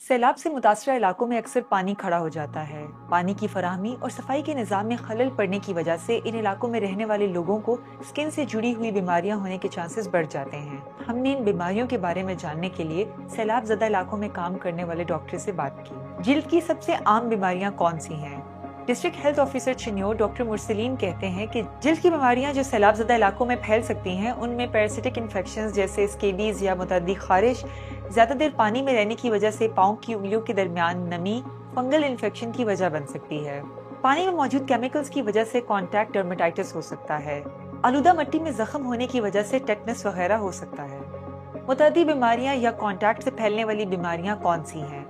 सैलाब से मुतासरा इलाकों में अक्सर पानी खड़ा हो जाता है। पानी की फराहमी और सफाई के निज़ाम में खलल पड़ने की वजह से इन इलाकों में रहने वाले लोगों को स्किन से जुड़ी हुई बीमारियां होने के चांसेस बढ़ जाते हैं। हमने इन बीमारियों के बारे में जानने के लिए सैलाब ज़दा इलाकों में काम करने वाले डॉक्टर से बात की। जिल्द की सबसे आम बीमारियां कौन सी हैं? District health officer चिन्योर doctor Mursaleen कहते हैं कि जिल्द की बीमारियां जो सैलाब-ज़दा इलाकों में फैल सकती हैं, उनमें पैरासिटिक इन्फेक्शंस जैसे स्केबीज या मुतअद्दी खारिश, ज्यादा देर पानी में रहने की वजह से पाँव की उंगलियों के दरमियान नमी, फंगल इन्फेक्शन की वजह बन सकती है। पानी में मौजूद केमिकल्स की वजह से कॉन्टैक्ट डर्मेटाइटिस हो सकता है। आलूदा मिट्टी में जख्म होने की वजह से टेटनस वगैरह हो सकता है। मुतअद्दी बीमारियां या कॉन्टैक्ट से फैलने वाली बीमारियां कौन सी हैं?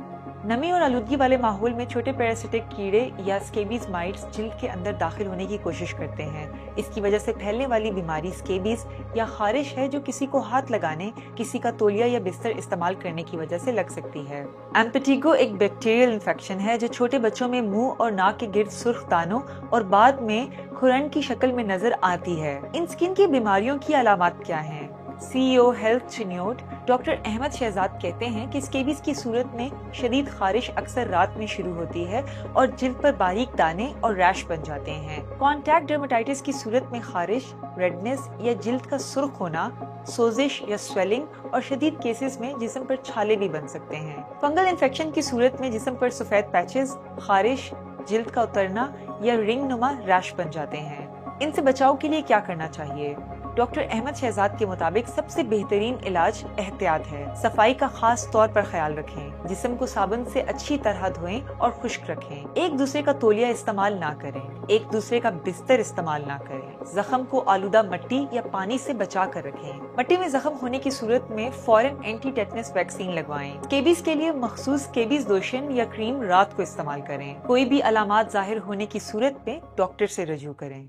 नमी और आलूदगी वाले माहौल में छोटे पैरासिटिक कीड़े या स्केबीज माइट्स जिल्द के अंदर दाखिल होने की कोशिश करते हैं। इसकी वजह से फैलने वाली बीमारी स्केबीज या खारिश है, जो किसी को हाथ लगाने, किसी का तौलिया या बिस्तर इस्तेमाल करने की वजह से लग सकती है। एम्पेटिगो एक बैक्टीरियल इन्फेक्शन है जो छोटे बच्चों में मुंह और नाक के गिर्द सुर्ख दानों और बाद में खुरन की शक्ल में नजर आती है। इन स्किन की बीमारियों की अलामत क्या हैं? CEO health Chiniot doctor Ahmad Shahzad कहते हैं कि स्केबीज की सूरत में शदीद खारिश अक्सर रात में शुरू होती है और जिल्द पर बारीक दाने और रैश बन जाते हैं। कॉन्टैक्ट डर्मेटाइटिस की सूरत में खारिश, रेडनेस या जिल्द का सुर्ख होना, सोजिश या स्वेलिंग और शदीद केसेस में जिस्म पर छाले भी बन सकते हैं। फंगल इन्फेक्शन की सूरत में जिस्म पर सफेद पैचेस, खारिश, जिल्द का उतरना या रिंग नुमा रैश बन जाते हैं। इनसे बचाव के लिए क्या करना चाहिए? डॉक्टर अहमद शहजाद के मुताबिक सबसे बेहतरीन इलाज एहतियात है। सफाई का खास तौर पर ख्याल रखें, जिस्म को साबुन से अच्छी तरह धोएं और खुश्क रखें। एक दूसरे का तौलिया इस्तेमाल ना करें, एक दूसरे का बिस्तर इस्तेमाल ना करें। जख्म को आलूदा मिट्टी या पानी से बचा कर रखें। मिट्टी में जख्म होने की सूरत में फौरन एंटी टेटनस वैक्सीन लगवाएं। स्केबीज के लिए मखसूस स्केबीज लोशन या क्रीम रात को इस्तेमाल करें। कोई भी अलामात जाहिर होने की सूरत में डॉक्टर से रजू करें।